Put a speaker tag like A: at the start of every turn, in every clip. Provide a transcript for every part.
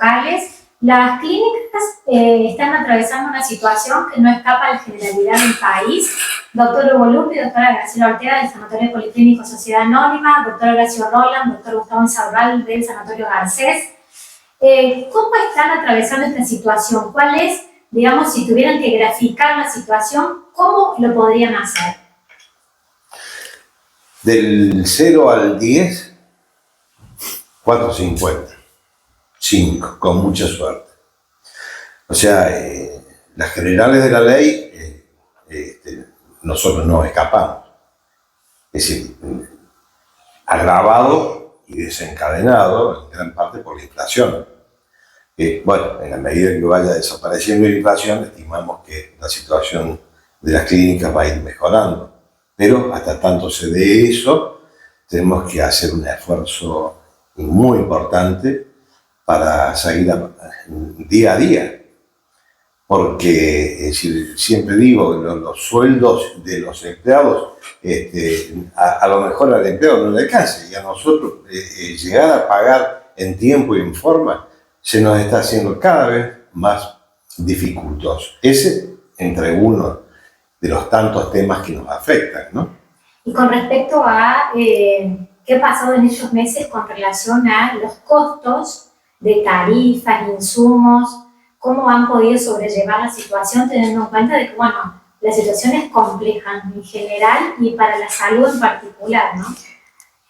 A: locales. Las clínicas están atravesando una situación que no escapa a la generalidad del país. Doctor Hugo Lupi, doctora Graciela Ortega del Sanatorio Policlínico Sociedad Anónima, doctor Horacio Roland, doctor Gustavo Insaurralde del Sanatorio Garcés. ¿Cómo están atravesando esta situación? ¿Cuál es, digamos, si tuvieran que graficar la situación, cómo lo podrían hacer?
B: Del 0 al 10, 4.50. 5, con mucha suerte. O sea, las generales de la ley, nosotros no escapamos. Es decir, agravado y desencadenado en gran parte por la inflación. Bueno, en la medida que vaya desapareciendo la inflación, estimamos que la situación de las clínicas va a ir mejorando. Pero hasta tanto se dé eso, tenemos que hacer un esfuerzo muy importante para seguir día a día. Porque, es decir, siempre digo, los sueldos de los empleados, a lo mejor al empleado no le alcanza, y a nosotros llegar a pagar en tiempo y en forma se nos está haciendo cada vez más dificultoso. Ese entre uno de los tantos temas que nos afectan, ¿no?
A: Y con respecto a qué ha pasado en estos meses con relación a los costos de tarifas, insumos, cómo han podido sobrellevar la situación, teniendo en cuenta de que, bueno, la situación es compleja en general y para la salud en particular, ¿no?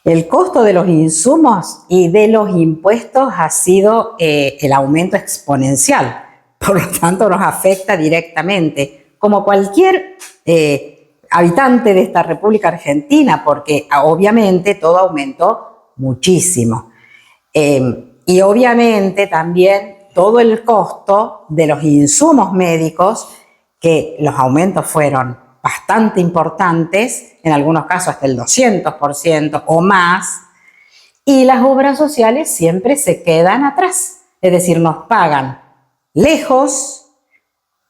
C: El costo de los insumos y de los impuestos ha sido el aumento exponencial, por lo tanto nos afecta directamente, como cualquier habitante de esta República Argentina, porque obviamente todo aumentó muchísimo. Y obviamente también todo el costo de los insumos médicos, que los aumentos fueron bastante importantes, en algunos casos hasta el 200% o más, y las obras sociales siempre se quedan atrás, es decir, nos pagan lejos,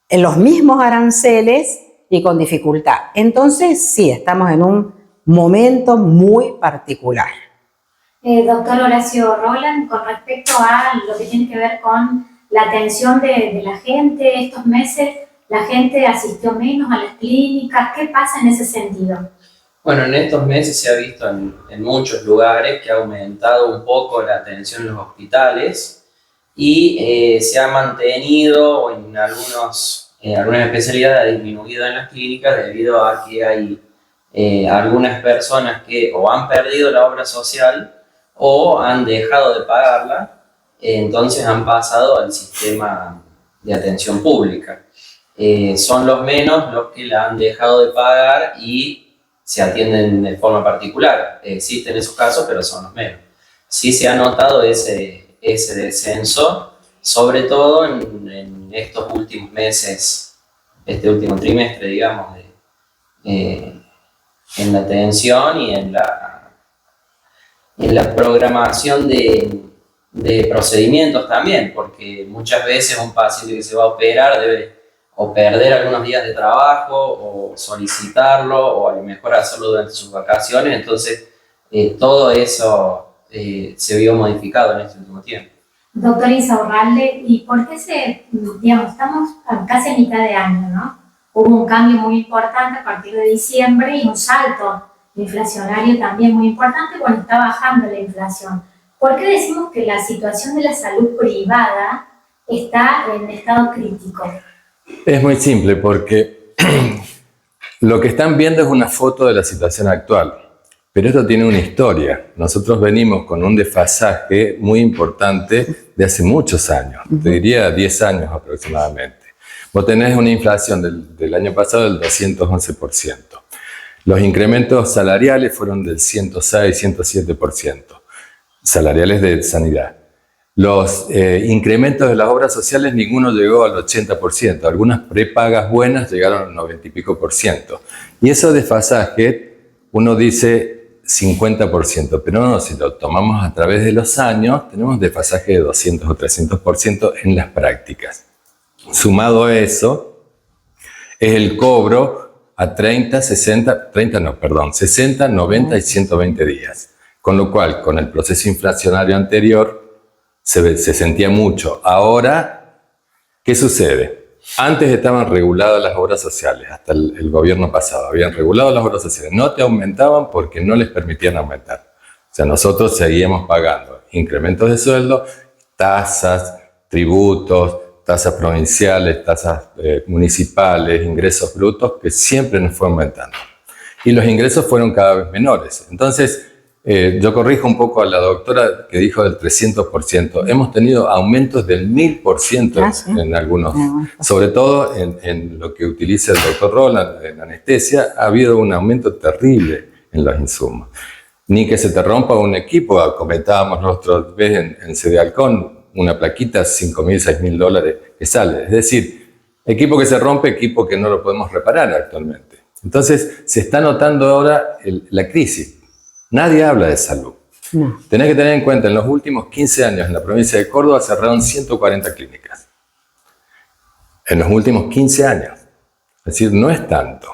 C: en los mismos aranceles y con dificultad. Entonces, sí, estamos en un momento muy particular.
A: Doctor Horacio Roland, con respecto a lo que tiene que ver con la atención de la gente, estos meses la gente asistió menos a las clínicas, ¿qué pasa en ese sentido?
D: Bueno, en estos meses se ha visto en muchos lugares que ha aumentado un poco la atención en los hospitales y se ha mantenido, o en algunas especialidades ha disminuido en las clínicas debido a que hay algunas personas que o han perdido la obra social o han dejado de pagarla, entonces han pasado al sistema de atención pública. Son los menos los que la han dejado de pagar y se atienden de forma particular. Existen esos casos, pero son los menos. Sí se ha notado ese descenso, sobre todo en estos últimos meses, este último trimestre, digamos, en la atención y en la programación de procedimientos también, porque muchas veces un paciente que se va a operar debe o perder algunos días de trabajo o solicitarlo o a lo mejor hacerlo durante sus vacaciones, entonces todo eso se vio modificado en este último tiempo.
A: Doctor Insaurralde, ¿y por qué estamos casi a mitad de año, ¿no? Hubo un cambio muy importante a partir de diciembre y un salto inflacionario también muy importante cuando está bajando la inflación. ¿Por qué decimos que la situación de la salud privada está en estado crítico?
E: Es muy simple, porque lo que están viendo es una foto de la situación actual, pero esto tiene una historia. Nosotros venimos con un desfasaje muy importante de hace muchos años, te diría 10 años aproximadamente. Vos tenés una inflación del año pasado del 211%. Los incrementos salariales fueron del 106-107%, salariales de sanidad. Los incrementos de las obras sociales, ninguno llegó al 80%. Algunas prepagas buenas llegaron al 90 y pico %. Y esos desfasajes, uno dice 50%, pero no, si lo tomamos a través de los años, tenemos desfasaje de 200 o 300% en las prácticas. Sumado a eso, es el cobro a 60, 90 y 120 días. Con lo cual, con el proceso inflacionario anterior, se sentía mucho. Ahora, ¿qué sucede? Antes estaban reguladas las obras sociales, hasta el gobierno pasado, habían regulado las obras sociales. No te aumentaban porque no les permitían aumentar. O sea, nosotros seguíamos pagando incrementos de sueldo, tasas, tributos, tasas provinciales, tasas municipales, ingresos brutos, que siempre nos fue aumentando. Y los ingresos fueron cada vez menores. Entonces, yo corrijo un poco a la doctora que dijo del 300%. Hemos tenido aumentos del 1000% en algunos, sobre todo en lo que utiliza el doctor Roland en anestesia, ha habido un aumento terrible en los insumos. Ni que se te rompa un equipo, comentábamos nosotros en Sede Halcón, una plaquita, $5.000, $6.000 que sale. Es decir, equipo que se rompe, equipo que no lo podemos reparar actualmente. Entonces, se está notando ahora la crisis. Nadie habla de salud. No. Tenés que tener en cuenta, en los últimos 15 años en la provincia de Córdoba cerraron 140 clínicas. En los últimos 15 años. Es decir, no es tanto.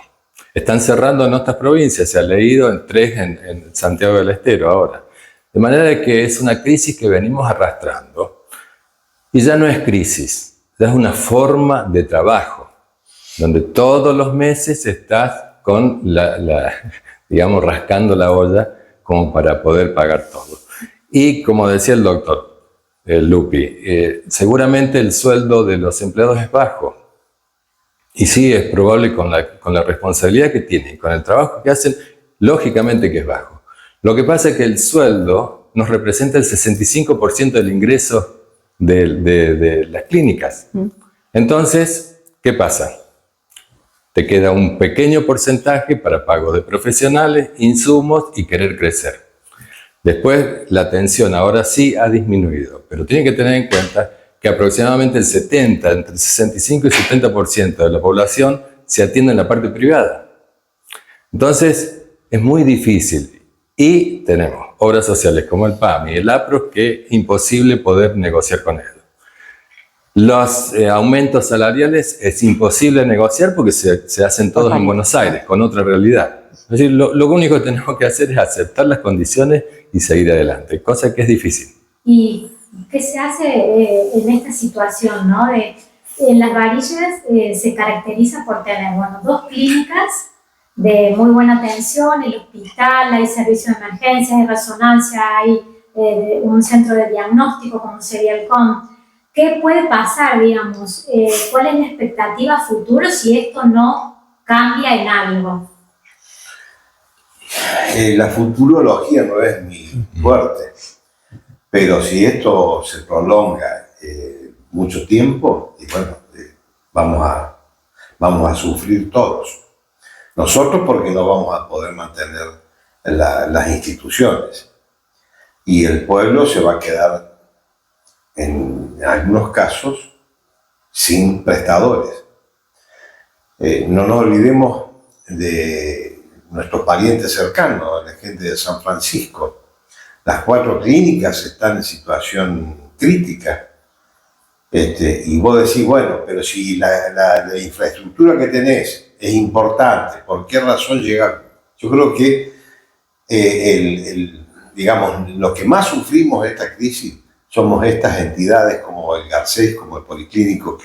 E: Están cerrando en otras provincias, se ha leído en 3 en Santiago del Estero ahora. De manera que es una crisis que venimos arrastrando. Y ya no es crisis, ya es una forma de trabajo, donde todos los meses estás con digamos, rascando la olla como para poder pagar todo. Y como decía el doctor Lupi, seguramente el sueldo de los empleados es bajo. Y sí, es probable con la responsabilidad que tienen, con el trabajo que hacen, lógicamente que es bajo. Lo que pasa es que el sueldo nos representa el 65% del ingreso de las clínicas. Entonces, ¿qué pasa? Te queda un pequeño porcentaje para pago de profesionales, insumos y querer crecer. Después, la atención ahora sí ha disminuido, pero tienen que tener en cuenta que aproximadamente entre 65 y 70% de la población se atiende en la parte privada. Entonces, es muy difícil. Y tenemos obras sociales como el PAMI y el APRO que es imposible poder negociar con ellos. Los aumentos salariales es imposible negociar porque se hacen todos en Buenos Aires, con otra realidad. Es decir, lo único que tenemos que hacer es aceptar las condiciones y seguir adelante, cosa que es difícil.
A: ¿Y qué se hace en esta situación, ¿no? En Las Varillas se caracteriza por tener, bueno, 2 clínicas de muy buena atención, el hospital, hay servicios de emergencia, hay resonancia, hay un centro de diagnóstico como sería el COM. ¿Qué puede pasar, digamos? ¿Cuál es la expectativa futuro si esto no cambia en algo?
B: La futurología no es mi fuerte, pero si esto se prolonga mucho tiempo, y bueno, vamos a sufrir todos. Nosotros porque no vamos a poder mantener las instituciones y el pueblo se va a quedar en algunos casos sin prestadores. No nos olvidemos de nuestros parientes cercanos, la gente de San Francisco. Las 4 clínicas están en situación crítica. Y vos decís, bueno, pero si la infraestructura que tenés es importante, ¿por qué razón llegar? Yo creo que digamos, lo que más sufrimos de esta crisis somos estas entidades como el Garcés, como el Policlínico,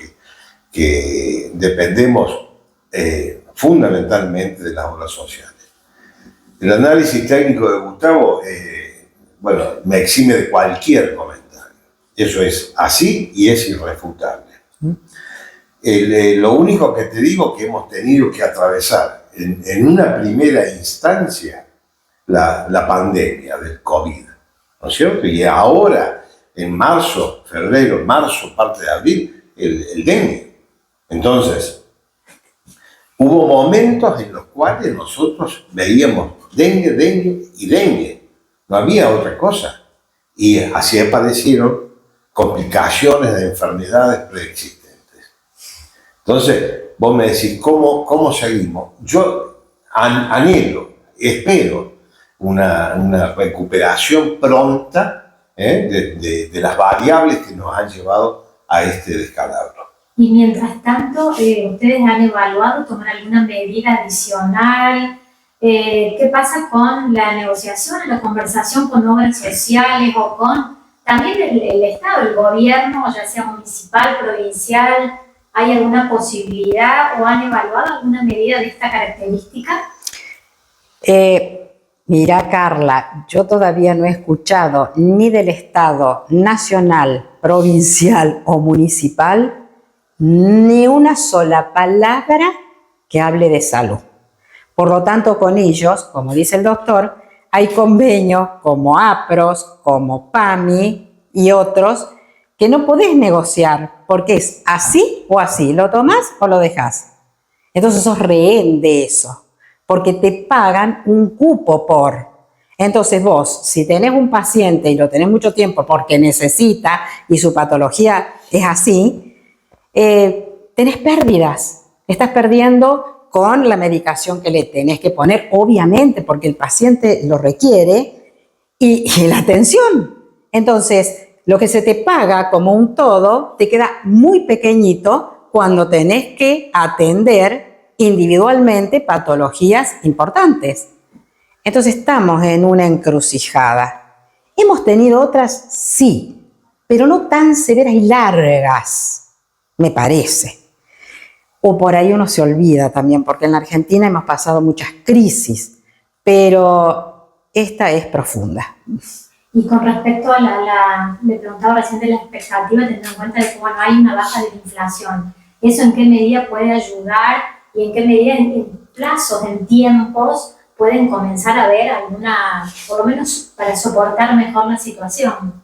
B: que dependemos fundamentalmente de las obras sociales. El análisis técnico de Gustavo, bueno, me exime de cualquier comentario. Eso es así y es irrefutable. Lo único que te digo que hemos tenido que atravesar en una primera instancia la pandemia del COVID, ¿no es cierto? Y ahora, en marzo, febrero, marzo, parte de abril, el dengue. Entonces, hubo momentos en los cuales nosotros veíamos dengue y dengue. No había otra cosa. Y así aparecieron complicaciones de enfermedades preexistentes. Entonces, vos me decís, ¿cómo seguimos? Yo anhelo, espero una recuperación pronta de las variables que nos han llevado a este descalabro.
A: Y mientras tanto, ¿ustedes han evaluado tomar alguna medida adicional? ¿Qué pasa con la negociación, la conversación con obras sociales o con también el Estado, el gobierno, ya sea municipal, provincial, ¿hay alguna posibilidad o han evaluado alguna medida de esta característica?
C: Mira, Carla, yo todavía no he escuchado ni del Estado nacional, provincial o municipal ni una sola palabra que hable de salud. Por lo tanto, con ellos, como dice el doctor, hay convenios como APROS, como PAMI y otros que no podés negociar porque es así o así, lo tomás o lo dejás. Entonces sos rehén de eso, porque te pagan un cupo por. Entonces vos, si tenés un paciente y lo tenés mucho tiempo porque necesita y su patología es así, tenés pérdidas. Estás perdiendo con la medicación que le tenés que poner, obviamente, porque el paciente lo requiere, y la atención. Entonces, lo que se te paga como un todo te queda muy pequeñito cuando tenés que atender individualmente patologías importantes. Entonces estamos en una encrucijada. Hemos tenido otras, sí, pero no tan severas y largas, me parece. O por ahí uno se olvida también, porque en la Argentina hemos pasado muchas crisis, pero esta es profunda.
A: Y con respecto a le preguntaba recién de la expectativa, teniendo en cuenta de que bueno, hay una baja de la inflación, ¿eso en qué medida puede ayudar y en qué medida en plazos, en tiempos, pueden comenzar a ver alguna, por lo menos para soportar mejor la situación?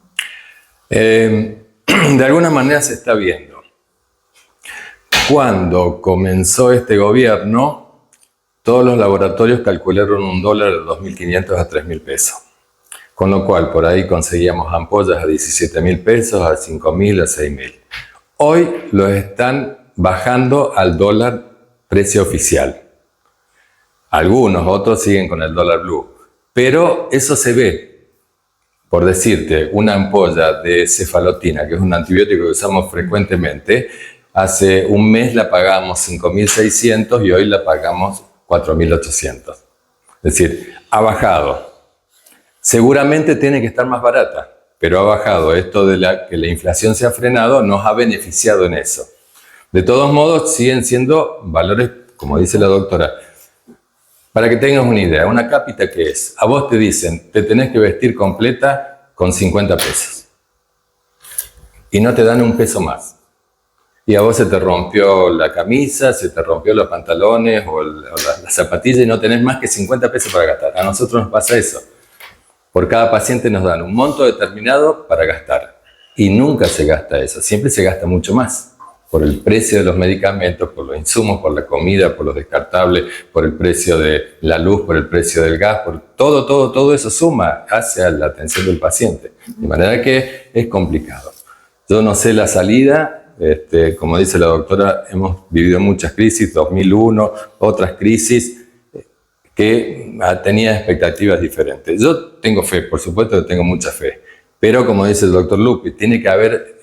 E: De alguna manera se está viendo. Cuando comenzó este gobierno, todos los laboratorios calcularon un dólar de 2.500 a 3.000 pesos. Con lo cual, por ahí conseguíamos ampollas a 17.000 pesos, a 5.000, a 6.000. Hoy los están bajando al dólar precio oficial. Algunos, otros siguen con el dólar blue. Pero eso se ve. Por decirte, una ampolla de cefalotina, que es un antibiótico que usamos frecuentemente, hace un mes la pagábamos 5.600 y hoy la pagamos 4.800. Es decir, ha bajado. Seguramente tiene que estar más barata, pero ha bajado. Esto de que la inflación se ha frenado nos ha beneficiado en eso. De todos modos, siguen siendo valores, como dice la doctora. Para que tengas una idea, una cápita que es, a vos te dicen, te tenés que vestir completa con 50 pesos. Y no te dan un peso más. Y a vos se te rompió la camisa, se te rompió los pantalones o la zapatilla y no tenés más que 50 pesos para gastar. A nosotros nos pasa eso. Por cada paciente nos dan un monto determinado para gastar. Y nunca se gasta eso, siempre se gasta mucho más. Por el precio de los medicamentos, por los insumos, por la comida, por los descartables, por el precio de la luz, por el precio del gas, por todo eso suma hacia la atención del paciente. De manera que es complicado. Yo no sé la salida, como dice la doctora, hemos vivido muchas crisis, 2001, otras crisis, que tenía expectativas diferentes. Yo tengo fe, por supuesto que tengo mucha fe, pero como dice el doctor Lupi, tiene que haber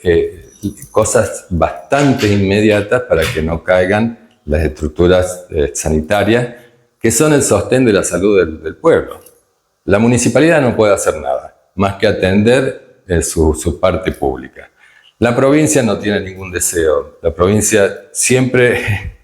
E: cosas bastante inmediatas para que no caigan las estructuras sanitarias que son el sostén de la salud del pueblo. La municipalidad no puede hacer nada, más que atender su parte pública. La provincia no tiene ningún deseo. La provincia siempre,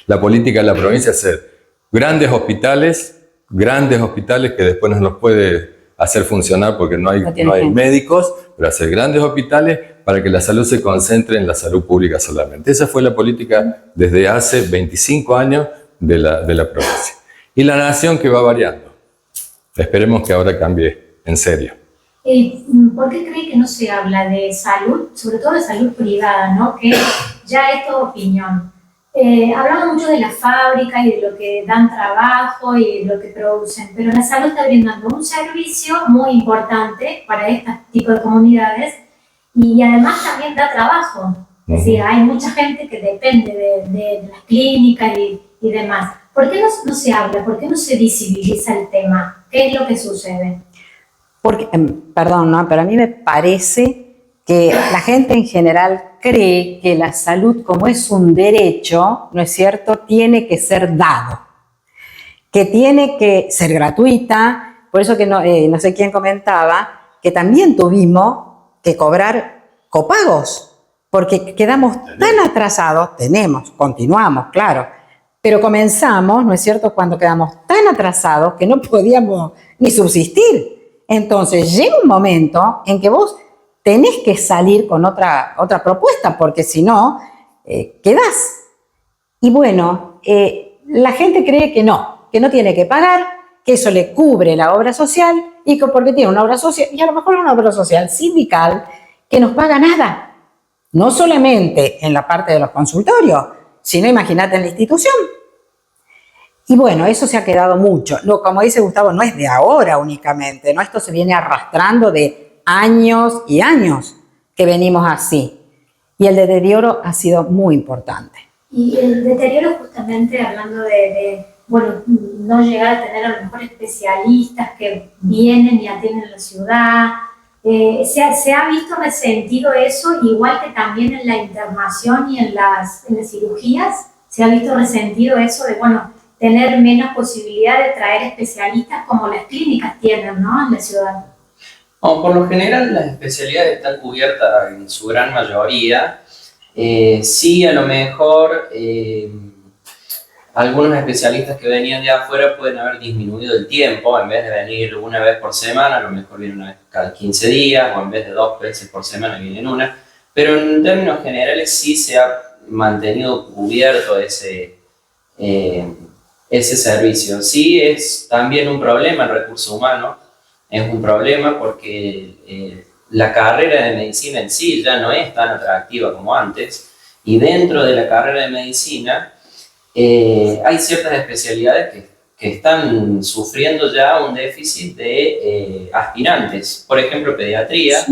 E: la política de la provincia es hacer grandes hospitales que después no los puede hacer funcionar porque no hay médicos, pero hacer grandes hospitales para que la salud se concentre en la salud pública solamente. Esa fue la política desde hace 25 años de la provincia. Y la nación que va variando. Esperemos que ahora cambie en serio.
A: ¿Por qué cree que no se habla de salud, sobre todo de salud privada, ¿no? Que ya es toda opinión? Hablamos mucho de la fábrica y de lo que dan trabajo y de lo que producen, pero la salud está brindando un servicio muy importante para este tipo de comunidades y además también da trabajo. Es decir, hay mucha gente que depende de las clínicas y demás. ¿Por qué no se habla? ¿Por qué no se visibiliza el tema? ¿Qué es lo que sucede?
C: Porque, perdón, ¿no? Pero a mí me parece que la gente en general cree que la salud, como es un derecho, ¿no es cierto?, tiene que ser dado, que tiene que ser gratuita. Por eso que no sé quién comentaba que también tuvimos que cobrar copagos, porque quedamos tan atrasados, continuamos, claro, pero comenzamos, ¿no es cierto?, cuando quedamos tan atrasados que no podíamos ni subsistir. Entonces llega un momento en que vos tenés que salir con otra propuesta, porque si no, quedás. Y bueno, la gente cree que no tiene que pagar, que eso le cubre la obra social, y que porque tiene una obra social, y a lo mejor una obra social sindical, que nos paga nada. No solamente en la parte de los consultorios, sino imagínate en la institución. Y bueno, eso se ha quedado mucho. Como dice Gustavo, no es de ahora únicamente, ¿no? Esto se viene arrastrando de años y años que venimos así. Y el deterioro ha sido muy importante.
A: Y el deterioro, justamente hablando bueno, no llegar a tener a lo mejor especialistas que vienen y atienden la ciudad. ¿Se ha visto resentido eso, igual que también en la internación y en las cirugías? ¿Se ha visto resentido eso de, bueno, tener menos posibilidad de traer especialistas como las clínicas tienen, ¿no?, en la ciudad?
D: Bueno, por lo general las especialidades están cubiertas en su gran mayoría. Sí, a lo mejor algunos especialistas que venían de afuera pueden haber disminuido el tiempo. En vez de venir una vez por semana, a lo mejor vienen una vez cada 15 días, o en vez de 2 veces por semana vienen una. Pero en términos generales sí se ha mantenido cubierto ese servicio. Sí, es también un problema el recurso humano. Es un problema porque la carrera de medicina en sí ya no es tan atractiva como antes, y dentro de la carrera de medicina hay ciertas especialidades que están sufriendo ya un déficit de aspirantes. Por ejemplo, pediatría,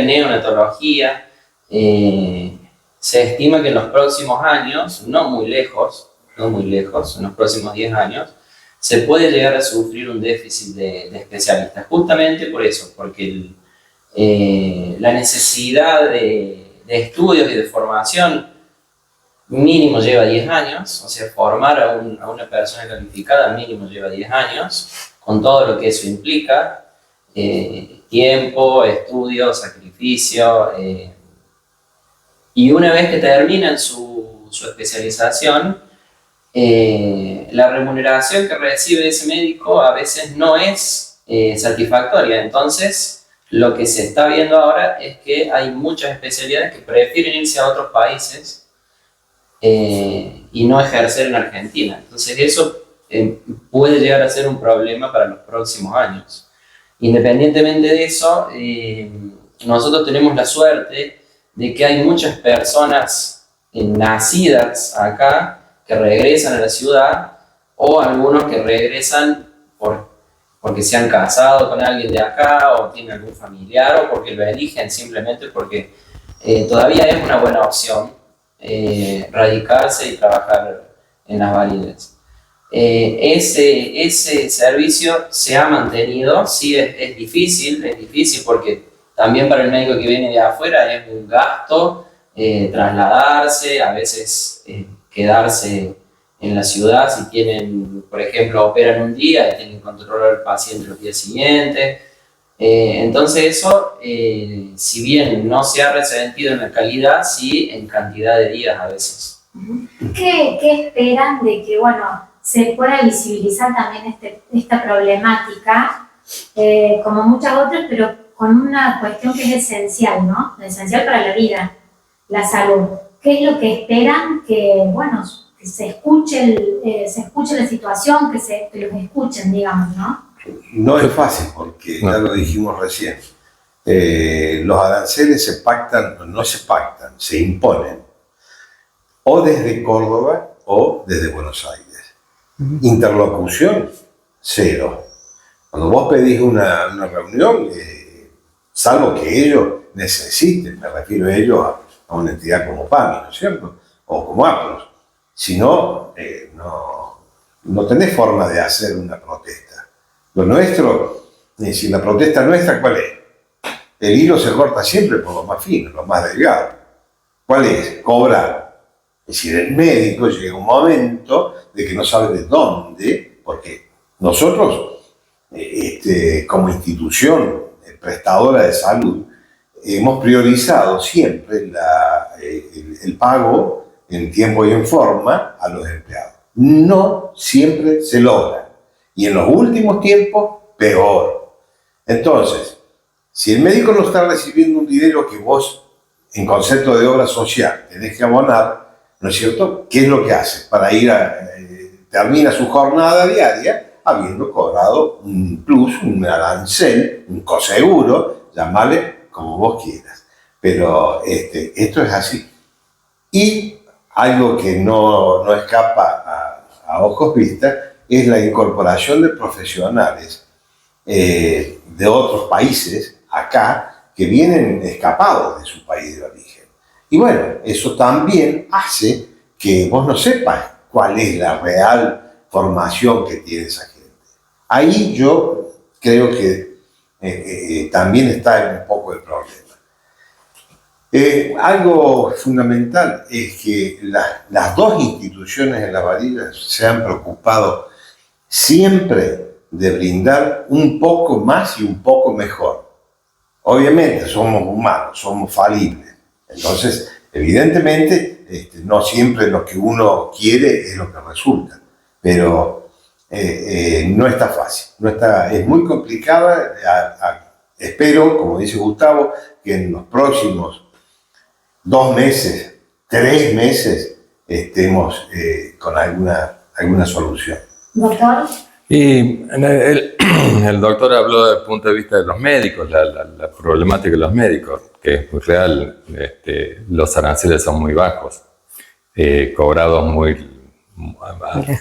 D: neonatología. Se estima que en los próximos años, no muy lejos, en los próximos 10 años, se puede llegar a sufrir un déficit de especialistas, justamente por eso, porque la necesidad de estudios y de formación mínimo lleva 10 años, o sea, formar a una persona calificada mínimo lleva 10 años, con todo lo que eso implica, tiempo, estudio, sacrificio, y una vez que terminan su especialización, la remuneración que recibe ese médico a veces no es satisfactoria. Entonces, lo que se está viendo ahora es que hay muchas especialidades que prefieren irse a otros países y no ejercer en Argentina. Entonces, eso puede llegar a ser un problema para los próximos años. Independientemente de eso, nosotros tenemos la suerte de que hay muchas personas nacidas acá que regresan a la ciudad, o algunos que regresan porque se han casado con alguien de acá, o tienen algún familiar, o porque lo eligen simplemente porque todavía es una buena opción radicarse y trabajar en las validas. Ese servicio se ha mantenido. Sí, es difícil porque también para el médico que viene de afuera es un gasto trasladarse, a veces quedarse en la ciudad. Si tienen, por ejemplo, operan un día y tienen que controlar al paciente los días siguientes. Entonces eso, si bien no se ha resentido en la calidad, sí en cantidad de días a veces.
A: ¿Qué esperan de que, bueno, se pueda visibilizar también esta problemática, como muchas otras, pero con una cuestión que es esencial, ¿no? Esencial para la vida, la salud? ¿Qué es lo que esperan? Que, bueno, que se escuche la situación, que los escuchen, digamos, ¿no?
B: No es fácil porque, ya lo dijimos recién, los aranceles se pactan, no se pactan, se imponen, o desde Córdoba o desde Buenos Aires. Interlocución, cero. Cuando vos pedís una reunión, salvo que ellos necesiten, me refiero a ellos a una entidad como PAMI, ¿no es cierto? O como APROS. Si no, no tenés forma de hacer una protesta. Lo nuestro, es decir, la protesta nuestra, ¿cuál es? El hilo se corta siempre por lo más fino, lo más delgado. ¿Cuál es? Cobrar. Es decir, el médico llega un momento de que no sabe de dónde, porque nosotros, como institución prestadora de salud, hemos priorizado siempre el pago en tiempo y en forma a los empleados. No siempre se logra. Y en los últimos tiempos, peor. Entonces, si el médico no está recibiendo un dinero que vos, en concepto de obra social, tenés que abonar, ¿no es cierto? ¿Qué es lo que hace? Para ir termina su jornada diaria habiendo cobrado un plus, un arancel, un coseguro, llamarle como vos quieras. Pero esto es así. Y algo que no escapa a ojos vistas es la incorporación de profesionales de otros países acá que vienen escapados de su país de origen. Y bueno, eso también hace que vos no sepas cuál es la real formación que tiene esa gente. Ahí yo creo que también está un poco el problema. Algo fundamental es que las dos instituciones en la varilla se han preocupado siempre de brindar un poco más y un poco mejor. Obviamente somos humanos, somos falibles. Entonces, evidentemente, no siempre lo que uno quiere es lo que resulta. Pero no está fácil, es muy complicada. Espero, como dice Gustavo, que en los próximos 2 meses, 3 meses, estemos con alguna solución.
A: Doctor.
E: Y el doctor habló desde el punto de vista de los médicos, la problemática de los médicos, que es muy real. Los aranceles son muy bajos, cobrados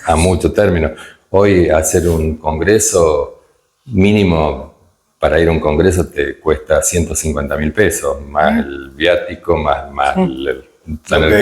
E: a mucho término. Hoy hacer un congreso mínimo, para ir a un congreso te cuesta 150.000 pesos, más el viático, más tener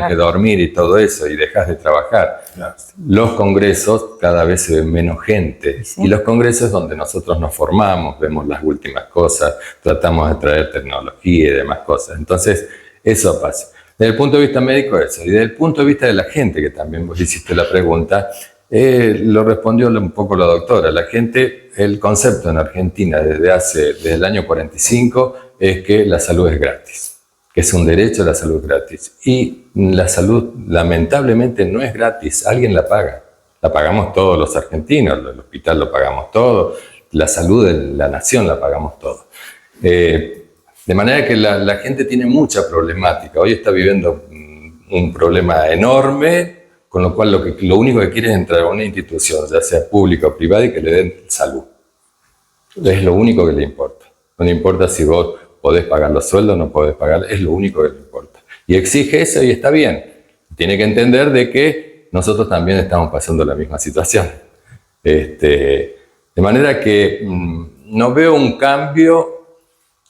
E: que dormir y todo eso, y dejas de trabajar.
B: Claro.
E: Los congresos cada vez se ven menos gente, y los congresos es donde nosotros nos formamos, vemos las últimas cosas, tratamos de traer tecnología y demás cosas. Entonces, eso pasa. Desde el punto de vista médico, eso. Y desde el punto de vista de la gente, que también vos hiciste la pregunta, lo respondió un poco la doctora. La gente, el concepto en Argentina desde el año 45 es que la salud es gratis, que es un derecho a la salud gratis. Y la salud, lamentablemente, no es gratis, alguien la paga. La pagamos todos los argentinos, el hospital lo pagamos todos, la salud de la nación la pagamos todos. De manera que la gente tiene mucha problemática. Hoy está viviendo un problema enorme, con lo cual lo único que quiere es entrar a una institución, ya sea pública o privada, y que le den salud. Es lo único que le importa. No le importa si vos podés pagar los sueldos, no podés pagar, es lo único que le importa. Y exige eso y está bien. Tiene que entender de que nosotros también estamos pasando la misma situación. De manera que no veo un cambio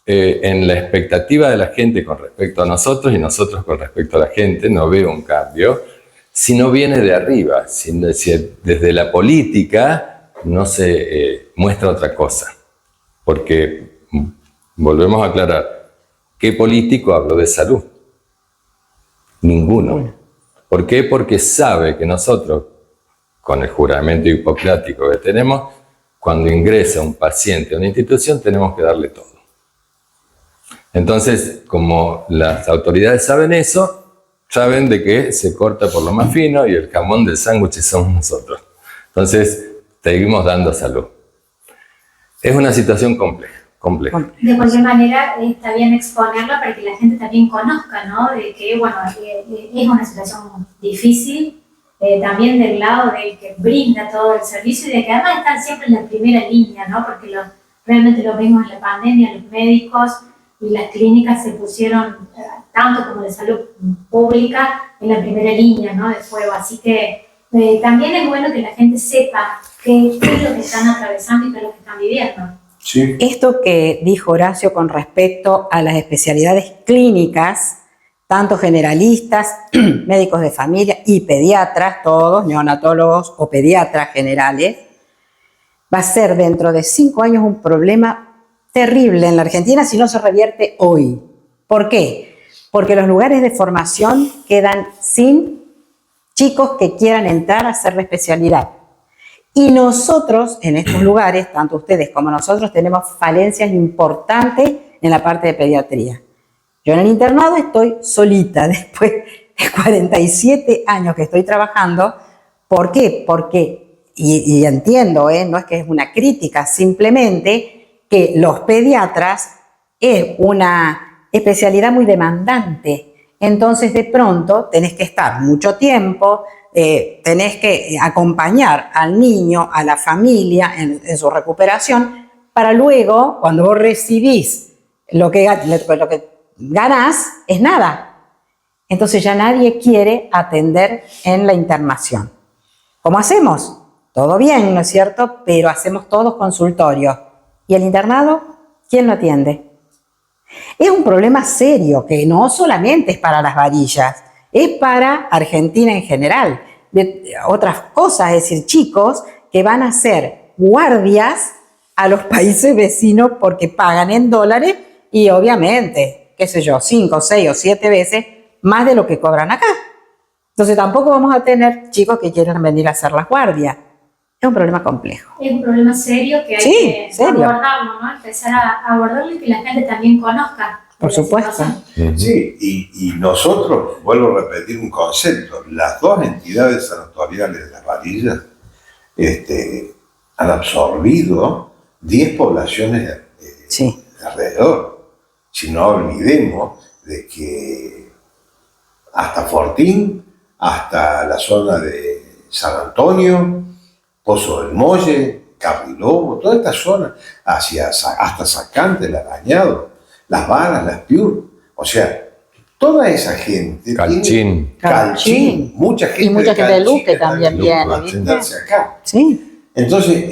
E: en la expectativa de la gente con respecto a nosotros y nosotros con respecto a la gente. No veo un cambio si no viene de arriba, si desde la política no se muestra otra cosa. Porque, volvemos a aclarar, ¿qué político habló de salud? Ninguno. ¿Por qué? Porque sabe que nosotros, con el juramento hipocrático que tenemos, cuando ingresa un paciente a una institución, tenemos que darle todo. Entonces, como las autoridades saben eso, saben de que se corta por lo más fino y el jamón del sándwich somos nosotros. Entonces, seguimos dando salud. Es una situación compleja.
A: De cualquier manera, está bien exponerlo para que la gente también conozca, ¿no? De que, bueno, es una situación difícil, también del lado del que brinda todo el servicio y de que además están siempre en la primera línea, ¿no? Porque realmente lo vimos en la pandemia, los médicos y las clínicas se pusieron, tanto como de salud pública, en la primera línea, ¿no? De fuego. Así que también es bueno que la gente sepa qué es lo que están atravesando y qué es lo que están viviendo.
B: Sí.
C: Esto que dijo Horacio con respecto a las especialidades clínicas, tanto generalistas, médicos de familia y pediatras, todos, neonatólogos o pediatras generales, va a ser dentro de 5 años un problema terrible en la Argentina si no se revierte hoy. ¿Por qué? Porque los lugares de formación quedan sin chicos que quieran entrar a hacer la especialidad. Y nosotros, en estos lugares, tanto ustedes como nosotros, tenemos falencias importantes en la parte de pediatría. Yo en el internado estoy solita después de 47 años que estoy trabajando. ¿Por qué? Porque, y entiendo, no es que es una crítica, simplemente que los pediatras es una especialidad muy demandante. Entonces, de pronto, tenés que estar mucho tiempo, tenés que acompañar al niño, a la familia en su recuperación, para luego, cuando vos recibís lo que ganás, es nada. Entonces ya nadie quiere atender en la internación. ¿Cómo hacemos? Todo bien, ¿no es cierto? Pero hacemos todos consultorios. ¿Y el internado? ¿Quién lo atiende? Es un problema serio que no solamente es para las varillas, es para Argentina en general. De otras cosas, es decir, chicos que van a ser guardias a los países vecinos porque pagan en dólares y obviamente, qué sé yo, 5, 6 o 7 veces más de lo que cobran acá. Entonces tampoco vamos a tener chicos que quieran venir a hacer las guardias. Es un problema complejo.
A: Es un problema serio que hay que abordarlo, ¿no? Empezar a abordarlo y que la gente también conozca.
C: Por supuesto.
B: Sí, y nosotros, vuelvo a repetir un concepto, las dos entidades sanatoriales de las varillas han absorbido 10 poblaciones de alrededor. Si no olvidemos de que hasta Fortín, hasta la zona de San Antonio, Pozo del Molle, Carrilobo, toda esta zona, hasta Sacante, el Arañado, Las Varas, Las Piur, o sea, toda esa gente. Calchín, mucha gente.
C: Y mucha gente de Luque también viene,
B: ¿viste? Acá.
C: Sí.
B: Entonces,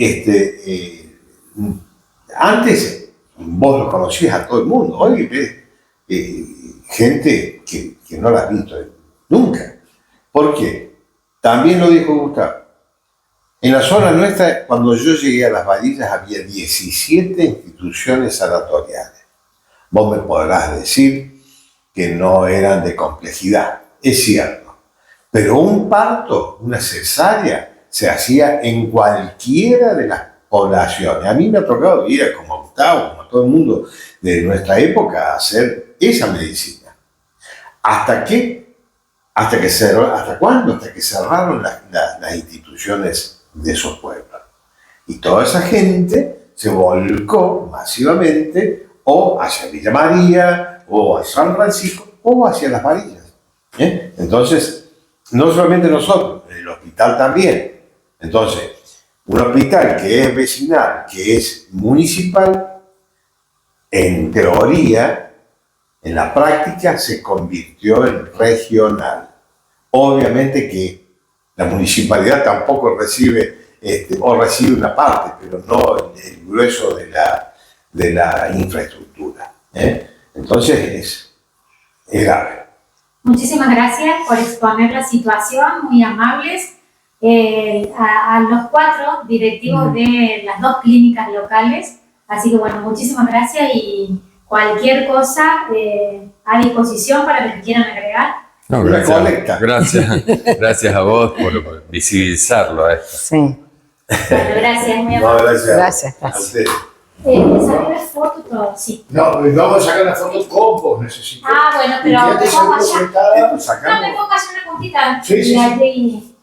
B: antes vos lo conocías a todo el mundo, hoy ves gente que no la has visto nunca. ¿Por qué? También lo dijo Gustavo. En la zona nuestra, cuando yo llegué a Las Varillas, había 17 instituciones sanatoriales. Vos me podrás decir que no eran de complejidad, es cierto. Pero un parto, una cesárea, se hacía en cualquiera de las poblaciones. A mí me ha tocado ir, como Gustavo, como a todo el mundo de nuestra época, a hacer esa medicina. ¿Hasta cuándo? Hasta que cerraron las instituciones de esos pueblos. Y toda esa gente se volcó masivamente o hacia Villa María, o a San Francisco, o hacia Las Varillas. Entonces, no solamente nosotros, el hospital también. Entonces, un hospital que es vecinal, que es municipal, en teoría, en la práctica se convirtió en regional. Obviamente que la municipalidad tampoco recibe, o recibe una parte, pero no el grueso de la infraestructura. Entonces es grave.
A: Muchísimas gracias por exponer la situación, muy amables. A los 4 directivos de las 2 clínicas locales. Así que bueno, muchísimas gracias y cualquier cosa a disposición para los que quieran agregar.
E: No, gracias a vos por visibilizarlo a esto.
C: Sí.
A: Bueno, gracias, muy amable.
C: Gracias.
B: A ustedes.
A: Salió la foto todo, sí.
F: No, vamos a sacar una foto con vos, necesito.
A: Bueno, pero
F: quédate
A: vamos
F: seguro
A: allá.
F: sentada.
A: No, me pongo allá una puntita.
F: Sí.